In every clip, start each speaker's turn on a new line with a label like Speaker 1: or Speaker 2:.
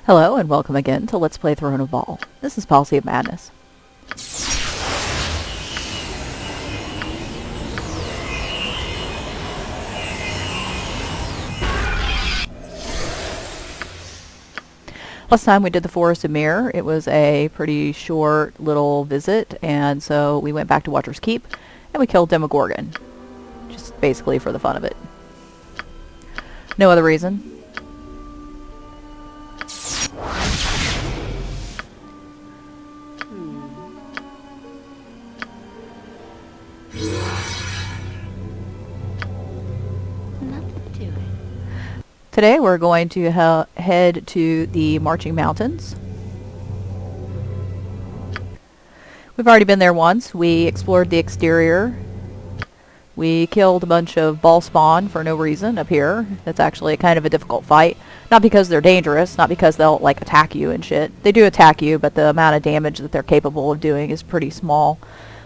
Speaker 1: Hello and welcome again to Let's Play Throne of Bhaal. This is Policy of Madness. Last time we did the Forest of Mir. It was a pretty short little visit, and so we went back to Watcher's Keep and we killed Demogorgon. Just basically for the fun of it. No other reason. Today we're going to head to the Marching Mountains. We've already been there once. We explored the exterior. We killed a bunch of ball spawn for no reason up here. That's actually kind of a difficult fight. Not because they're dangerous, not because they'll like attack you and shit. They do attack you, but the amount of damage that they're capable of doing is pretty small.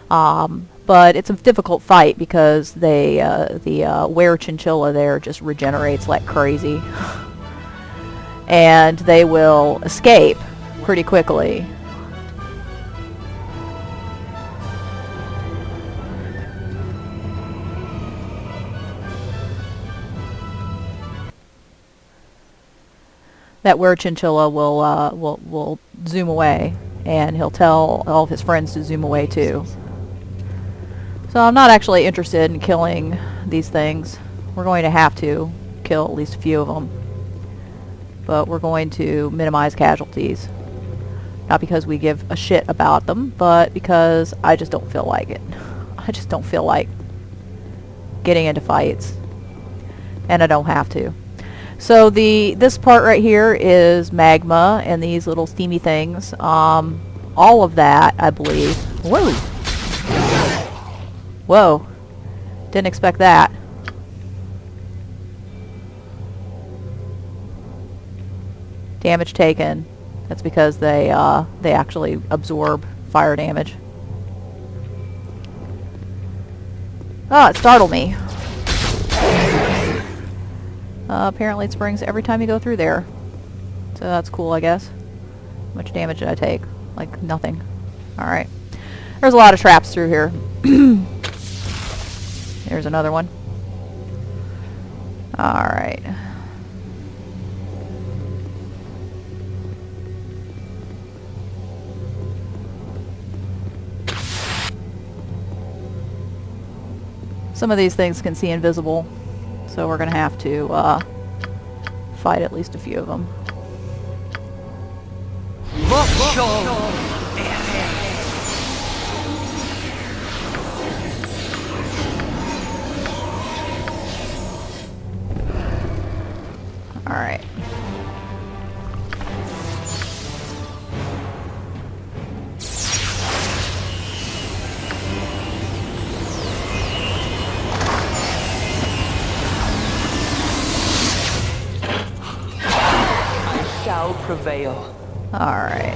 Speaker 1: But it's a difficult fight because the were-chinchilla there just regenerates like crazy. And they will escape pretty quickly. That were-chinchilla will zoom away, and he'll tell all of his friends to zoom away too. So I'm not actually interested in killing these things. We're going to have to kill at least a few of them. But we're going to minimize casualties. Not because we give a shit about them, but because I just don't feel like it. I just don't feel like getting into fights. And I don't have to. So this part right here is magma and these little steamy things. All of that, I believe. Whoa! Whoa. Didn't expect that. Damage taken. That's because they actually absorb fire damage. Ah, it startled me. Apparently it springs every time you go through there. So that's cool, I guess. How much damage did I take? Like, nothing. Alright. There's a lot of traps through here. There's another one. Alright. Some of these things can see invisible, so we're going to have to fight at least a few of them. Alright.
Speaker 2: I shall prevail.
Speaker 1: Alright.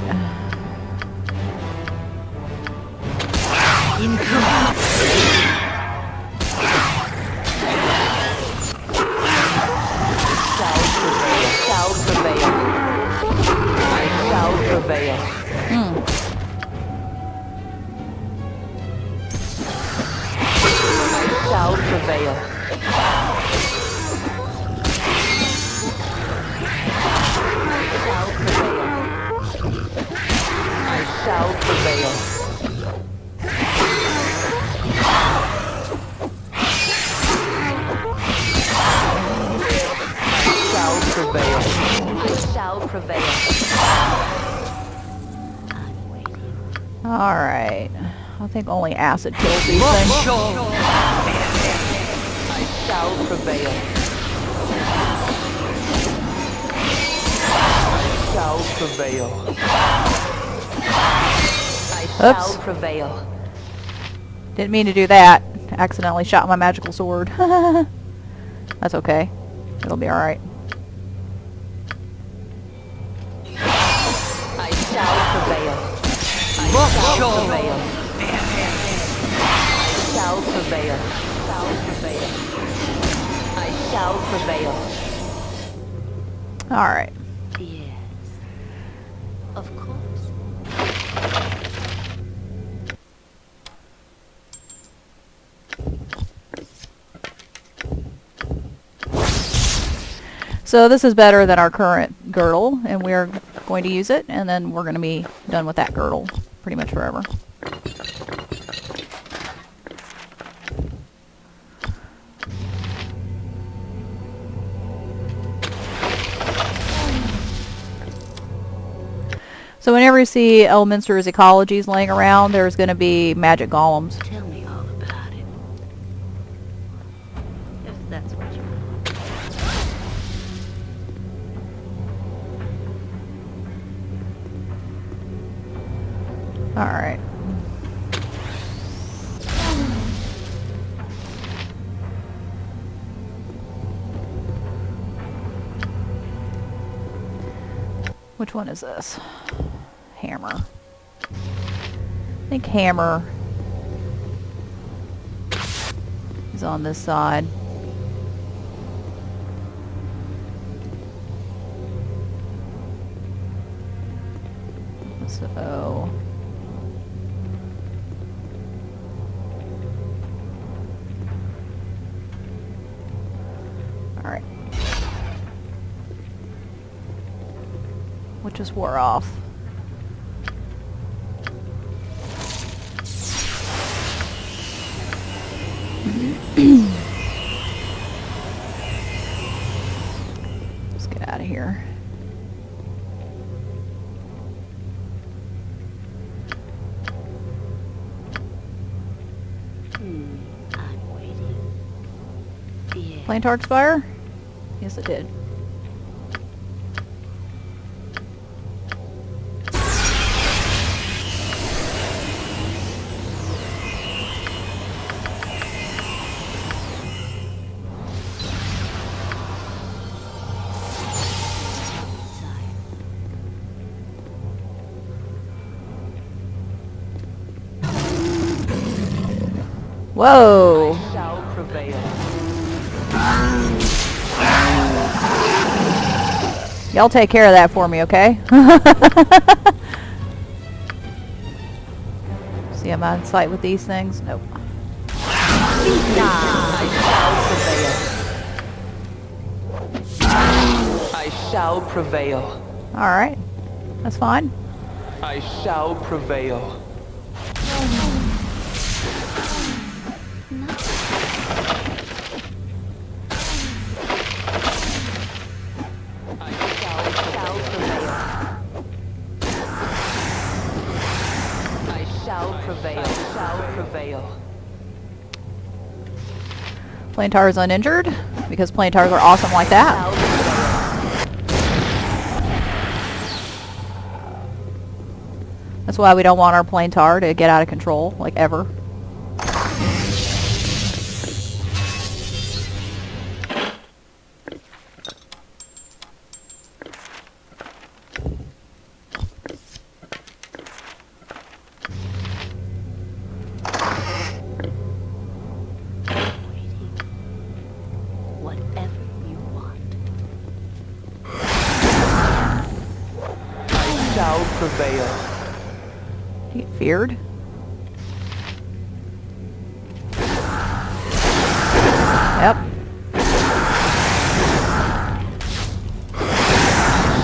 Speaker 2: Shall prevail. I shall prevail. I shall prevail. I shall prevail. Shall prevail.
Speaker 1: Alright. I think only acid kills these things.
Speaker 2: I shall prevail. I shall prevail. I shall prevail.
Speaker 1: Didn't mean to do that. Accidentally shot my magical sword. That's okay. It'll be alright.
Speaker 2: I shall prevail. I shall prevail. I shall prevail. I shall prevail.
Speaker 1: Alright.
Speaker 2: Yes. Of course.
Speaker 1: So this is better than our current girdle, and we're going to use it, and then we're going to be done with that girdle pretty much forever. So whenever you see Elminster's ecologies laying around, there's going to be magic golems.
Speaker 2: Tell me all about it. If that's what you want.
Speaker 1: Alright. Which one is this? Hammer. I think hammer is on this side. So alright. Which just wore off. Let's get out of here.
Speaker 2: I'm waiting. Yeah.
Speaker 1: Plantar expire? Yes, it did. Whoa!
Speaker 2: Shall prevail.
Speaker 1: Y'all take care of that for me, okay? See, I'm out of sight with these things? Nope.
Speaker 3: I shall prevail.
Speaker 1: Alright. That's fine.
Speaker 3: I shall prevail. I shall prevail. I shall prevail.
Speaker 1: Plantar is uninjured, because plantars are awesome like that. That's why we don't want our plantar to get out of control, like ever.
Speaker 2: Whatever you want.
Speaker 3: I shall prevail.
Speaker 1: You get feared? Yep.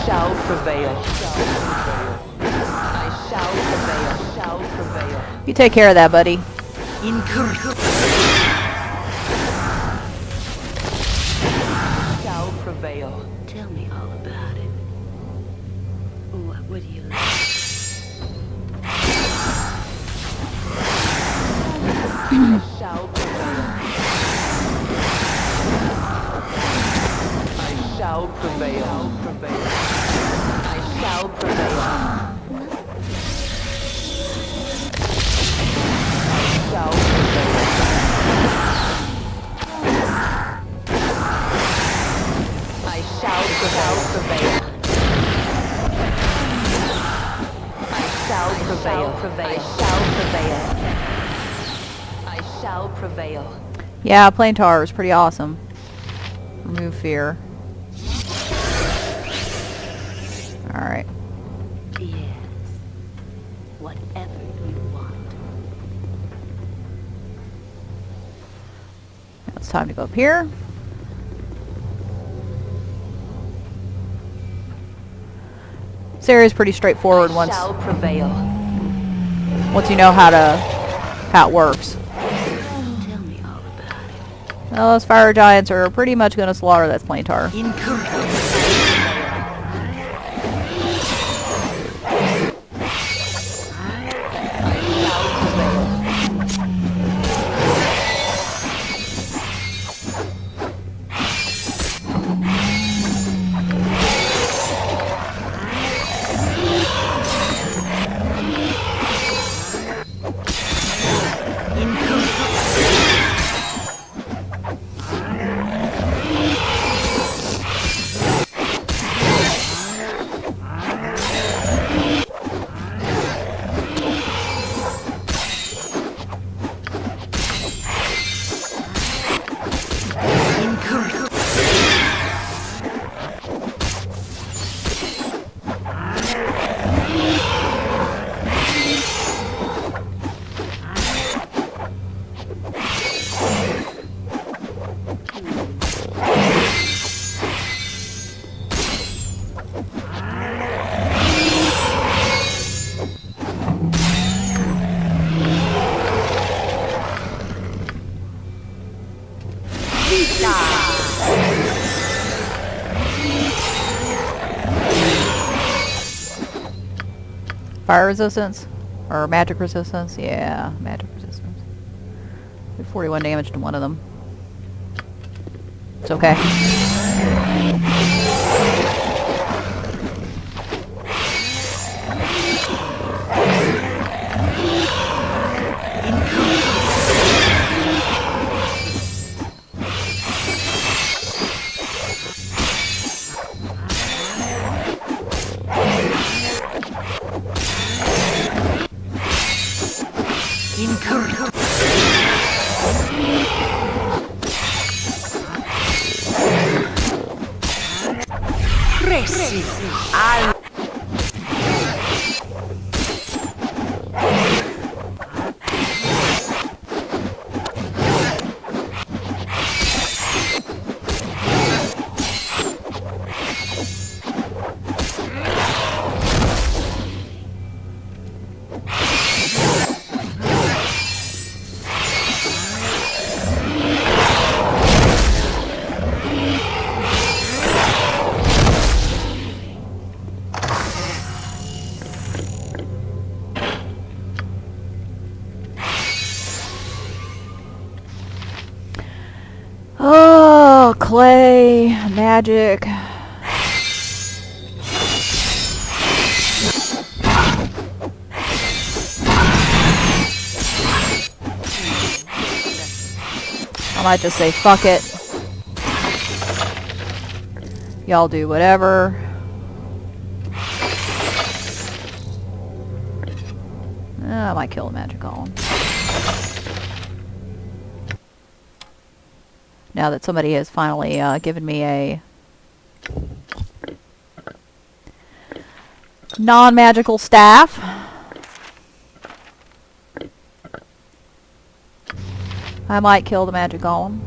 Speaker 3: Shall prevail. I shall prevail. Shall prevail.
Speaker 1: You take care of that, buddy.
Speaker 3: Shall prevail.
Speaker 2: Tell me all about it. What would you like?
Speaker 3: I shall prevail. I shall prevail. I shall prevail. I shall prevail. I shall prevail. I shall prevail. I shall prevail. I shall prevail.
Speaker 1: Yeah, plantar is pretty awesome. Remove fear. Alright.
Speaker 2: Yeah. whatever you want.
Speaker 1: Now it's time to go up here. This area is pretty straightforward once
Speaker 3: Shall prevail.
Speaker 1: you know how it works.
Speaker 2: Tell me all about it.
Speaker 1: Well, those fire giants are pretty much going to slaughter that planetar. Fire resistance? Or magic resistance? Yeah, magic resistance. Did 41 damage to one of them. It's okay. Oh, clay, magic. I might just say fuck it. Y'all do whatever. I might kill a magic golem. Now that somebody has finally given me a non-magical staff. I might kill the magic golem.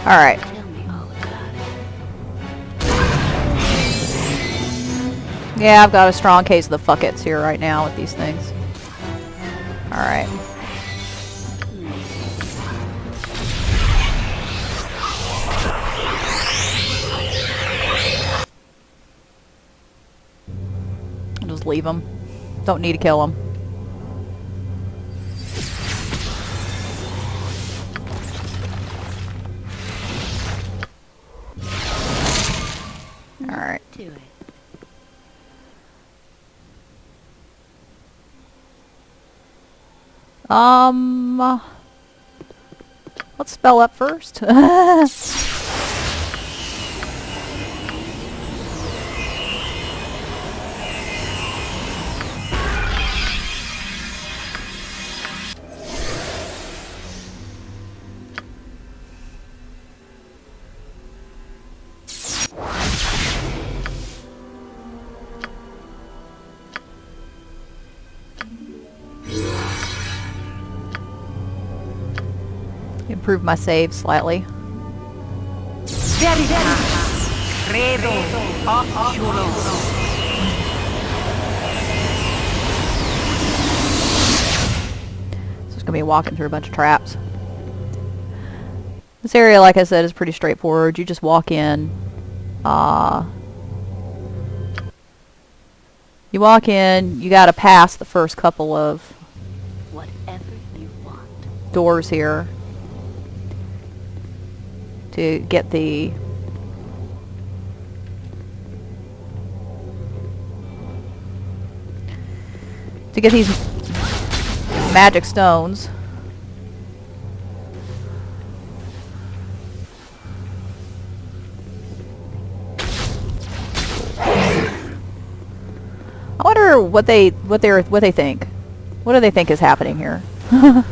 Speaker 1: Alright. Yeah, I've got a strong case of the fuck-its here right now with these things. Alright. leave him. Don't need to kill him. Alright.
Speaker 2: Do it.
Speaker 1: Let's spell up first. Improve my save slightly.
Speaker 2: Credo. Oculos.
Speaker 1: So it's gonna be walking through a bunch of traps. This area, like I said, is pretty straightforward. You just walk in. You walk in, you gotta pass the first couple of
Speaker 2: Whatever you want.
Speaker 1: doors here to get the these magic stones. I wonder what they think. What do they think is happening here? Alright.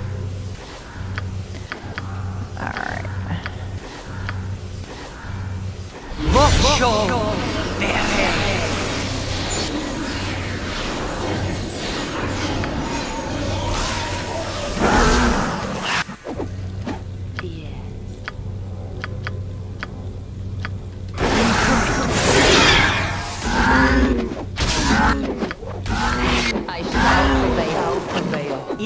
Speaker 3: I shall prevail.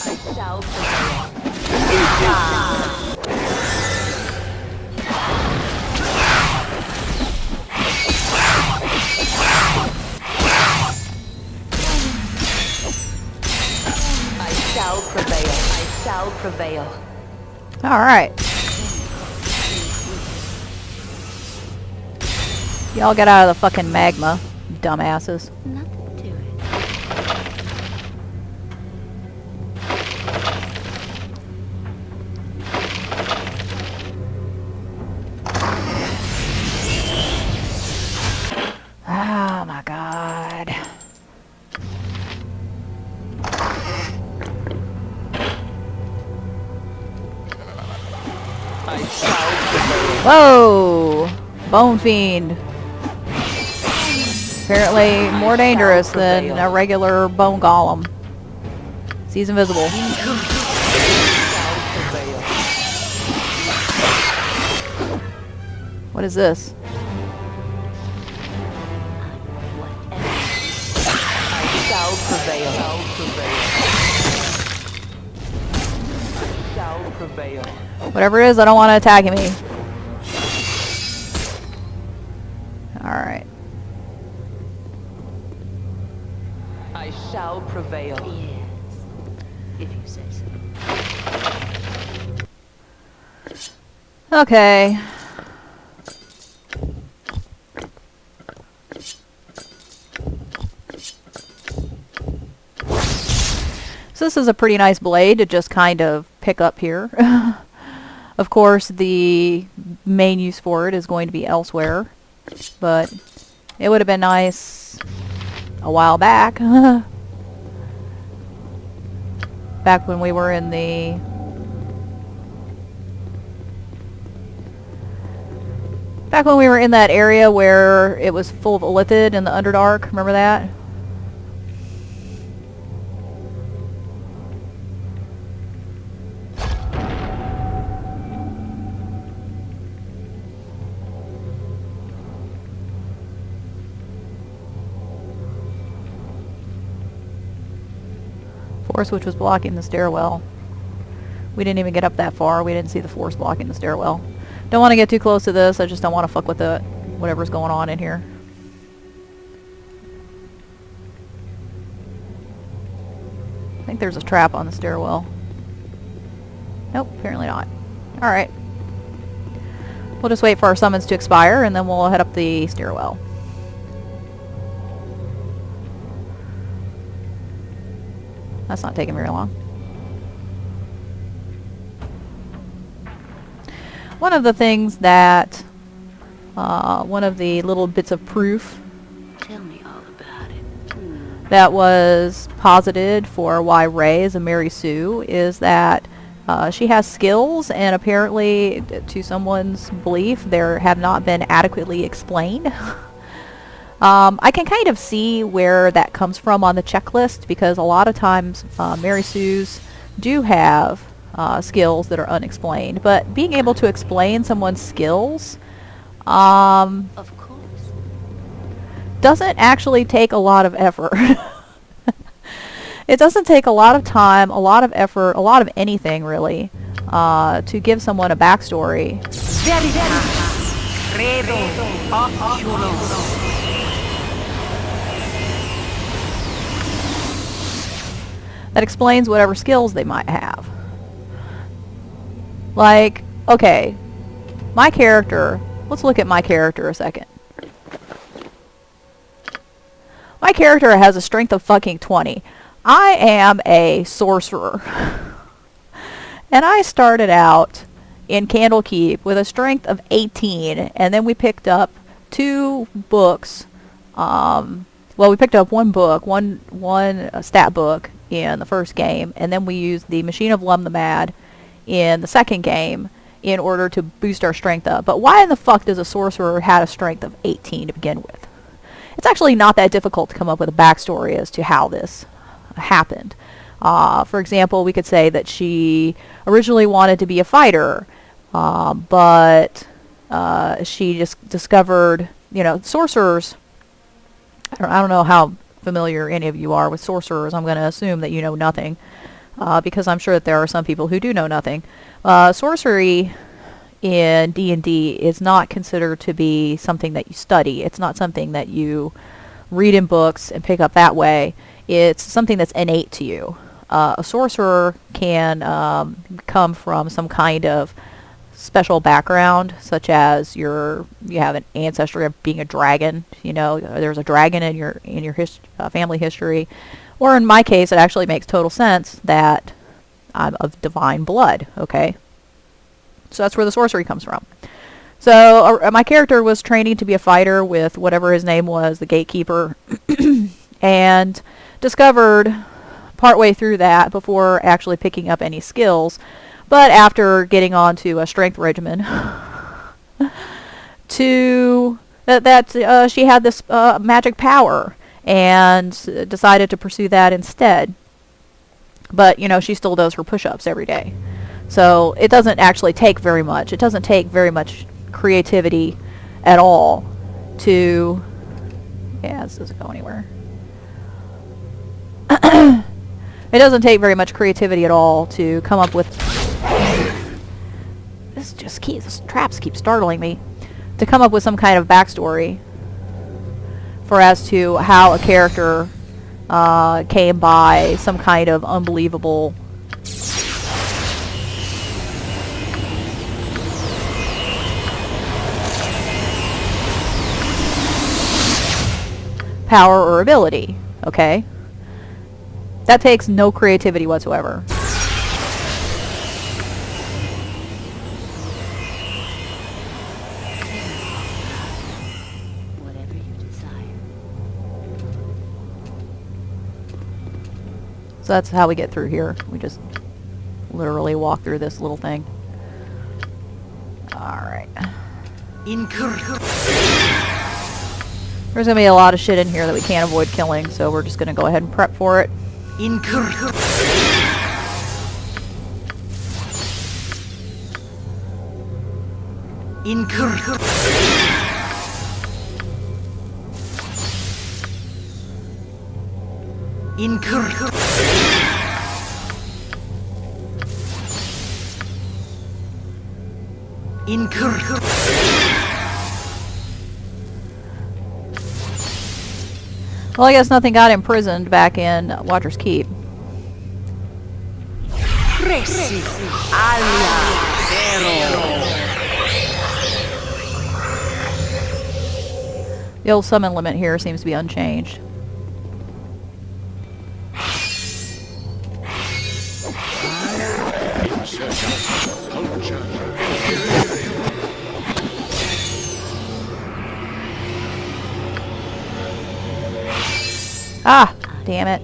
Speaker 3: I shall prevail. I shall prevail. I shall prevail.
Speaker 1: Alright. Y'all get out of the fucking magma, dumbasses.
Speaker 2: Nothing to it.
Speaker 1: Oh my god.
Speaker 3: I shall prevail.
Speaker 1: Whoa! Bone Fiend. Apparently more dangerous than a regular bone golem. He's invisible. What is this?
Speaker 3: I shall prevail. I shall prevail.
Speaker 1: Whatever it is, I don't want to attack me. Alright.
Speaker 3: I shall prevail.
Speaker 2: Yes. If you say so.
Speaker 1: Okay. So this is a pretty nice blade to just kind of pick up here. Of course, the main use for it is going to be elsewhere, but it would have been nice a while back. Back when we were in the that area where it was full of illithid in the Underdark. Remember that? Force which was blocking the stairwell. We didn't even get up that far. We didn't see the force blocking the stairwell. Don't want to get too close to this. I just don't want to fuck with the whatever's going on in here. I think there's a trap on the stairwell. Nope, apparently not. Alright. We'll just wait for our summons to expire, and then we'll head up the stairwell. That's not taking very long. One of the things that, one of the little bits of proof
Speaker 2: Tell me all about it.
Speaker 1: that was posited for why Ray is a Mary Sue is that she has skills, and apparently, to someone's belief, there have not been adequately explained. I can kind of see where that comes from on the checklist, because a lot of times Mary Sues do have skills that are unexplained, but being able to explain someone's skills
Speaker 2: Of course.
Speaker 1: doesn't actually take a lot of effort. It doesn't take a lot of time, a lot of effort, a lot of anything really, to give someone a backstory. That explains whatever skills they might have. Like, okay, my character, let's look at my character a second. My character has a strength of fucking 20. I am a sorcerer. And I started out in Candlekeep with a strength of 18, and then we picked up 2 books. Well, we picked up one book, one stat book in the first game, and then we used the Machine of Lum the Mad in the second game in order to boost our strength up. But why in the fuck does a sorcerer have a strength of 18 to begin with? It's actually not that difficult to come up with a backstory as to how this happened. For example, we could say that she originally wanted to be a fighter, but she just discovered, you know, sorcerers. I don't know how familiar any of you are with sorcerers. I'm going to assume that you know nothing, because I'm sure that there are some people who do know nothing. Sorcery in D&D is not considered to be something that you study. It's not something that you read in books and pick up that way. It's something that's innate to you. A sorcerer can come from some kind of special background, such as you have an ancestry of being a dragon. You know, there's a dragon in your family history, or in my case, it actually makes total sense that I'm of divine blood. Okay, so that's where the sorcery comes from. So my character was training to be a fighter with whatever his name was, the gatekeeper, and discovered partway through that, before actually picking up any skills, but after getting onto a strength regimen, that she had this magic power, and decided to pursue that instead. But, you know, she still does her push-ups every day. So it doesn't actually take very much. It doesn't take very much creativity at all to... Yeah, this doesn't go anywhere. It doesn't take very much creativity at all to come up with... These traps keep startling me. To come up with some kind of backstory for as to how a character came by some kind of unbelievable power or ability. Okay? That takes no creativity whatsoever.
Speaker 2: Whatever you desire.
Speaker 1: So that's how we get through here. We just literally walk through this little thing. Alright. There's going to be a lot of shit in here that we can't avoid killing, so we're just going to go ahead and prep for it.
Speaker 2: Incorrect.
Speaker 1: Well, I guess nothing got imprisoned back in Watcher's Keep.
Speaker 2: Presi. Alia. Zero.
Speaker 1: The old summon limit here seems to be unchanged. Ah, damn it.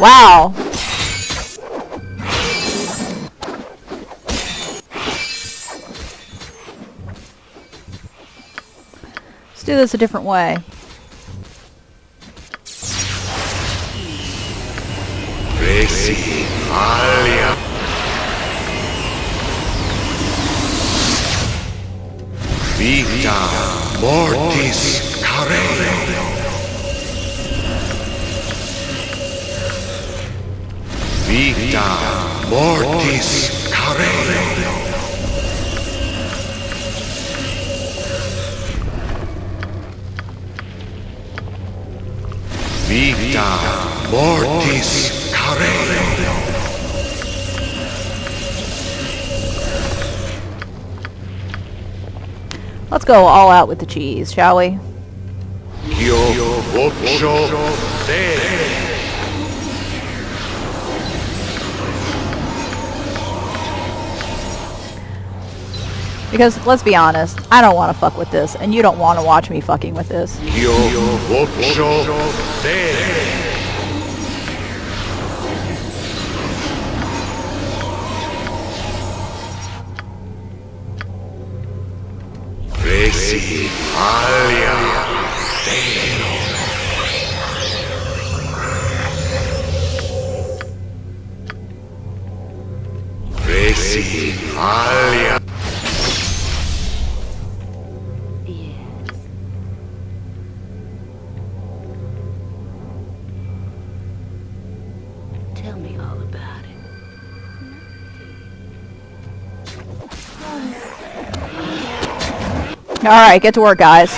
Speaker 1: Wow. Let's do this a different way.
Speaker 4: Presi. Alia. Vita. Mortis. Carere. Vita mortis carere. Vita mortis carere.
Speaker 1: Let's go all out with the cheese, shall we?
Speaker 4: Io vocio te.
Speaker 1: Because, let's be honest, I don't want to fuck with this, and you don't want to watch me fucking with this.
Speaker 4: Io vocio te. Presi alia. Presi alia.
Speaker 3: Yes. Tell me all about it.
Speaker 1: Alright, get to work, guys.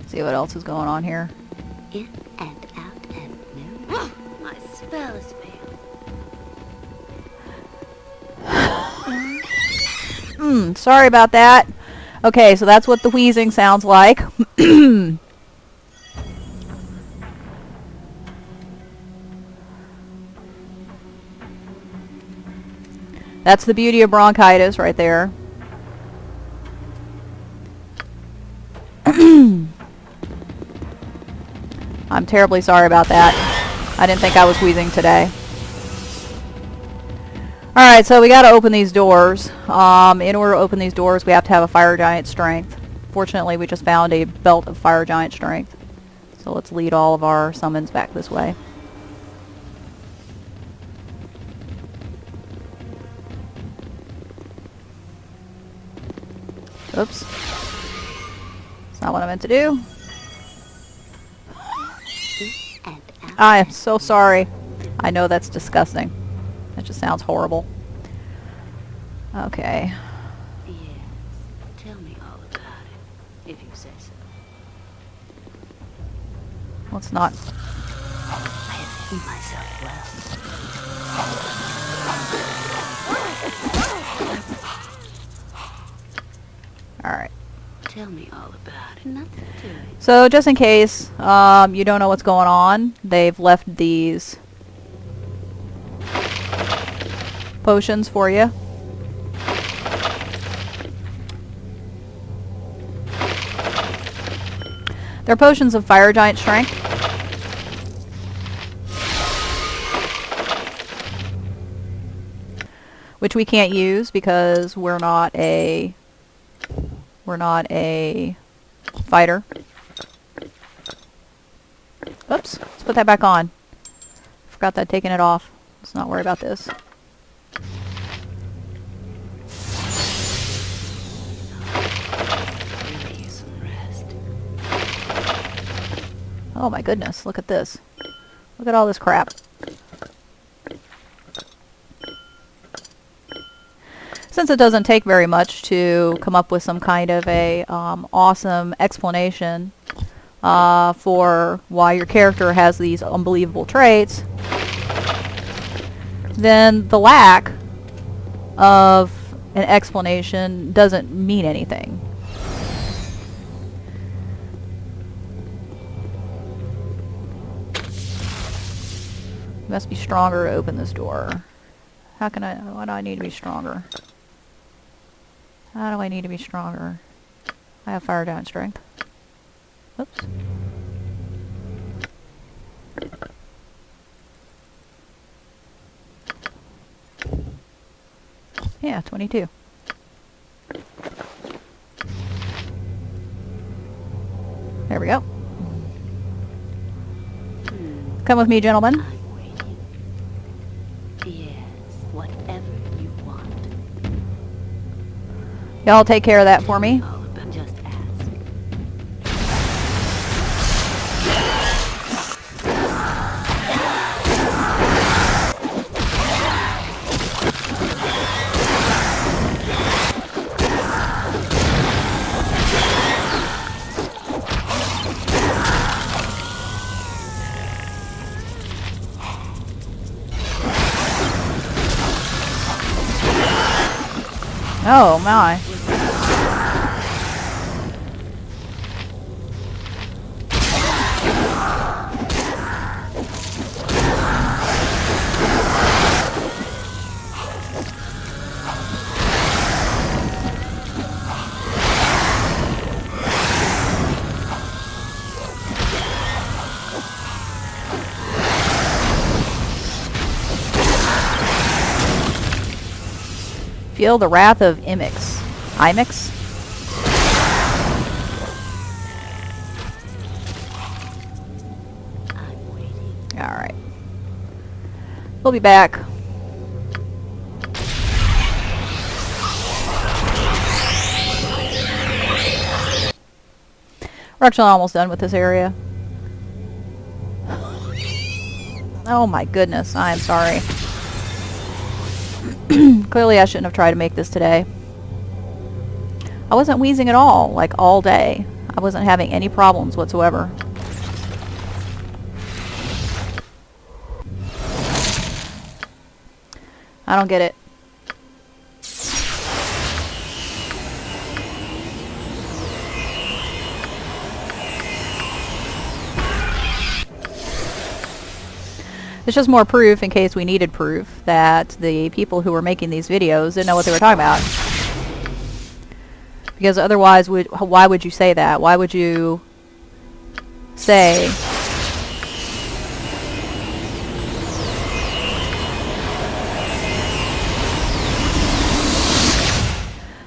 Speaker 1: See what else is going on here.
Speaker 3: In and out and no. My spell is failed.
Speaker 1: Sorry about that. Okay, so that's what the wheezing sounds like. That's the beauty of bronchitis right there. I'm terribly sorry about that. I didn't think I was wheezing today. Alright, so we gotta open these doors. In order to open these doors, we have to have a fire giant strength. Fortunately, we just found a belt of fire giant strength. So let's lead all of our summons back this way. Oops. That's not what I meant to do. I am so sorry. I know that's disgusting. That just sounds horrible. Okay.
Speaker 3: Yes. Tell me all about it, if you say so.
Speaker 1: Let's not.
Speaker 3: I have hidden myself well.
Speaker 1: Alright.
Speaker 3: Tell me all about it. Nothing to it.
Speaker 1: So just in case you don't know what's going on, they've left these potions for you. They're potions of fire giant strength. Which we can't use because we're not a fighter. Oops, let's put that back on. Forgot that I'd taken it off. Let's not worry about this. Oh my goodness, look at this. Look at all this crap. Since it doesn't take very much to come up with some kind of a awesome explanation for why your character has these unbelievable traits, then the lack of an explanation doesn't mean anything. You must be stronger to open this door. Why do I need to be stronger? How do I need to be stronger? I have fire giant strength. Oops. Yeah, 22. There we go. Come with me, gentlemen.
Speaker 3: I'm waiting. Yes, whatever you want.
Speaker 1: Y'all take care of that for me.
Speaker 3: Oh, but just ask.
Speaker 1: Oh my. Feel the wrath of Imix. Imix?
Speaker 3: I'm waiting.
Speaker 1: Alright. We'll be back. We're actually almost done with this area. Oh my goodness, I am sorry. Clearly I shouldn't have tried to make this today. I wasn't wheezing at all, like all day. I wasn't having any problems whatsoever. I don't get it. It's just more proof, in case we needed proof, that the people who were making these videos didn't know what they were talking about. Because otherwise, why would you say that? Why would you say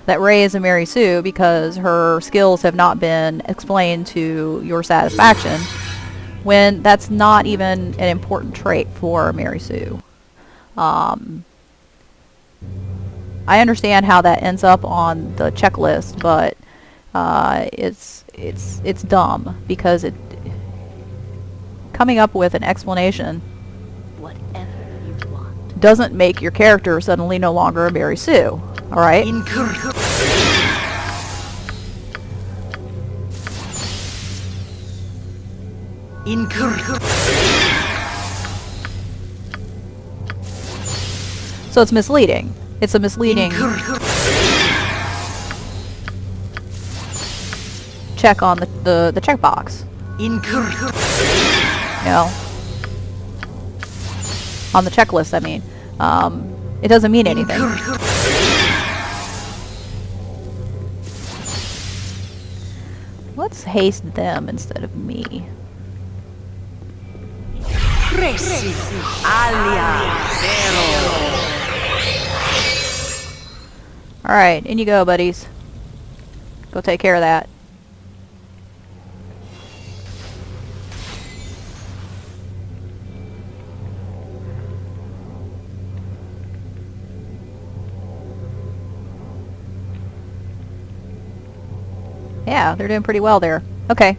Speaker 1: that Rey is a Mary Sue because her skills have not been explained to your satisfaction, when that's not even an important trait for Mary Sue? I understand how that ends up on the checklist, but it's dumb, because coming up with an explanation
Speaker 3: Whatever you want.
Speaker 1: doesn't make your character suddenly no longer a Mary Sue. All right? So it's misleading. It's a misleading check on the checkbox. You know, on the checklist, I mean. It doesn't mean anything. Let's haste them instead of me. Alright, in you go, buddies. Go take care of that. Yeah, they're doing pretty well there. Okay.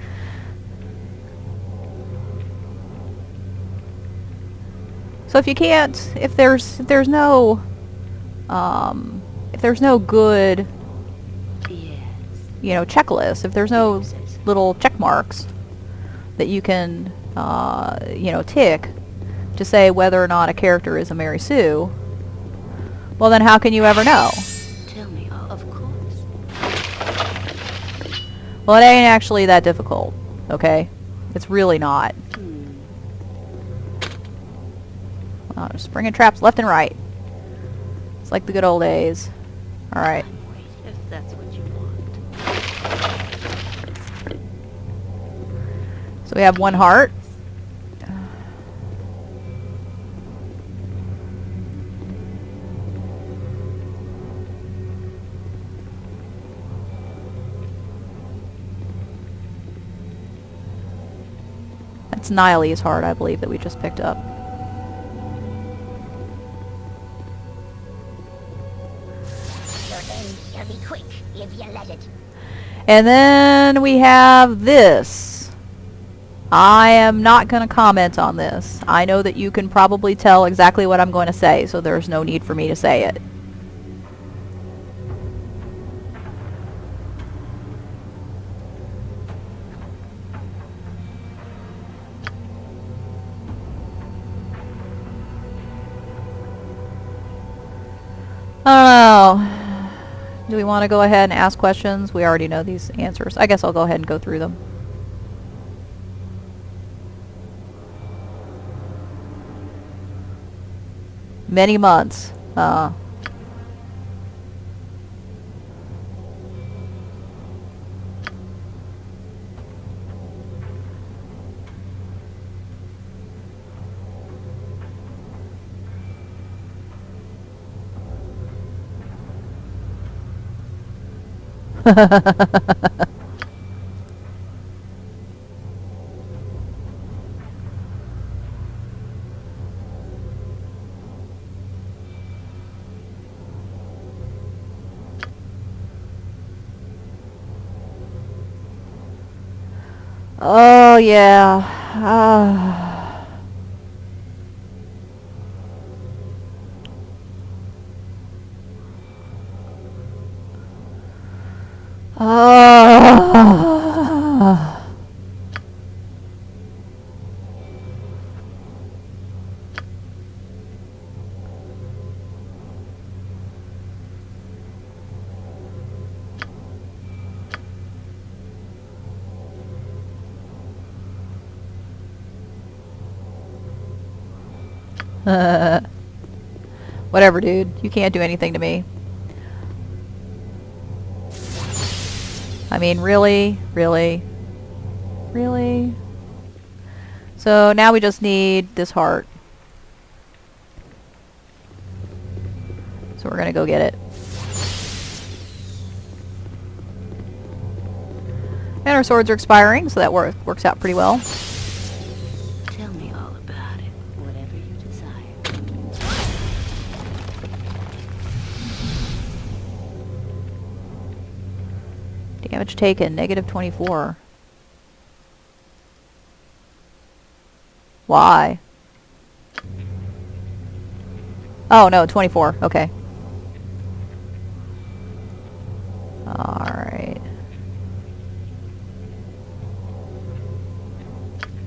Speaker 1: So if you can't, if there's no good,
Speaker 3: Yes.
Speaker 1: you know, checklist, if there's no little check marks that you can, you know, tick to say whether or not a character is a Mary Sue, well then how can you ever know?
Speaker 3: Tell me. Oh, of course.
Speaker 1: Well, it ain't actually that difficult, okay? It's really not. Just bringing traps left and right. It's like the good old days. Alright.
Speaker 3: Wait, if that's what you want.
Speaker 1: So we have one heart. That's Nile's heart, I believe, that we just picked up.
Speaker 5: You'll be quick if you let it.
Speaker 1: And then we have this. I am not going to comment on this. I know that you can probably tell exactly what I'm going to say, so there's no need for me to say it. I don't know. Do we want to go ahead and ask questions? We already know these answers. I guess I'll go ahead and go through them. Many months. Oh, yeah. Whatever, dude. You can't do anything to me. I mean, really? Really? Really? So now we just need this heart. So we're gonna go get it. And our swords are expiring, so that works out pretty well.
Speaker 3: Tell me all about it. Whatever you desire.
Speaker 1: Damage taken, -24. Why? Oh, no, 24. Okay. Alright.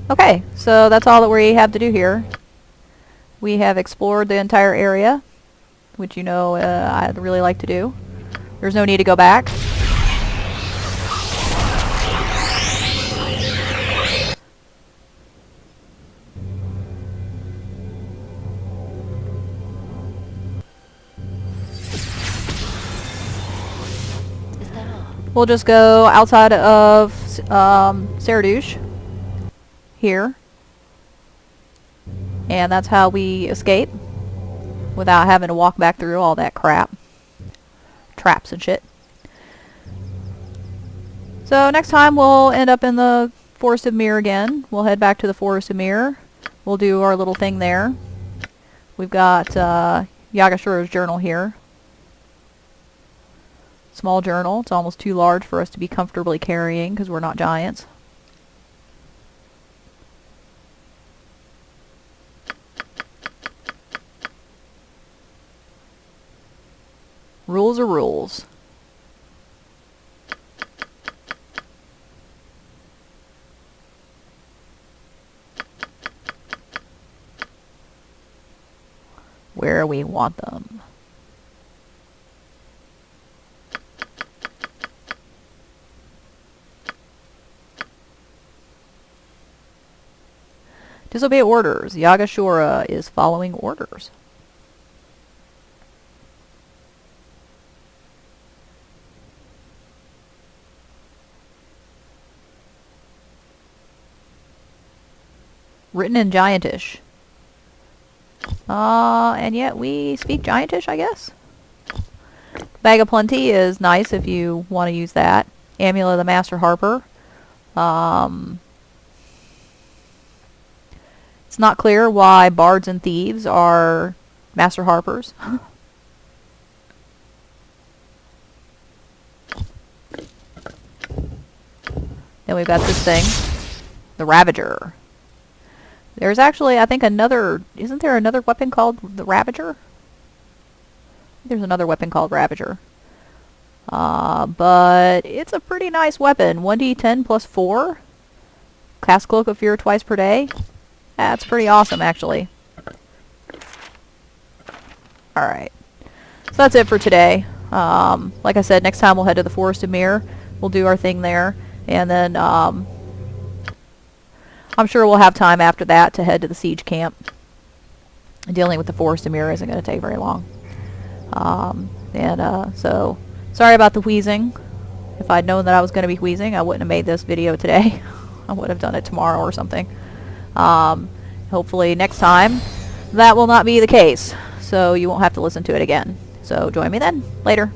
Speaker 1: Okay, so that's all that we have to do here. We have explored the entire area, which you know I'd really like to do. There's no need to go back. we'll just go outside of Saradush here, and that's how we escape without having to walk back through all that crap, traps and shit. So next time we'll end up in the Forest of Mir again. We'll head back to the Forest of Mir. We'll do our little thing there. We've got Yagashura's journal here. Small journal. It's almost too large for us to be comfortably carrying because we're not giants. Rules are rules. Where we want them. Disobey orders. Yagashura is following orders. Written in Giantish. And yet we speak Giantish, I guess. Bag of Plenty is nice if you want to use that. Amulet of the Master Harper. It's not clear why bards and thieves are Master Harpers. Then we've got this thing. The Ravager. There's actually, I think, another... Isn't there another weapon called the Ravager? There's another weapon called Ravager. But it's a pretty nice weapon. 1d10 plus 4. Cast Cloak of Fear twice per day. That's pretty awesome, actually. Alright. So that's it for today. Like I said, next time we'll head to the Forest of Mir. We'll do our thing there. And then... I'm sure we'll have time after that to head to the siege camp. Dealing with the Forest of Mir isn't going to take very long. So, sorry about the wheezing. If I'd known that I was going to be wheezing, I wouldn't have made this video today. I would have done it tomorrow or something. Hopefully next time that will not be the case. So you won't have to listen to it again. So join me then. Later.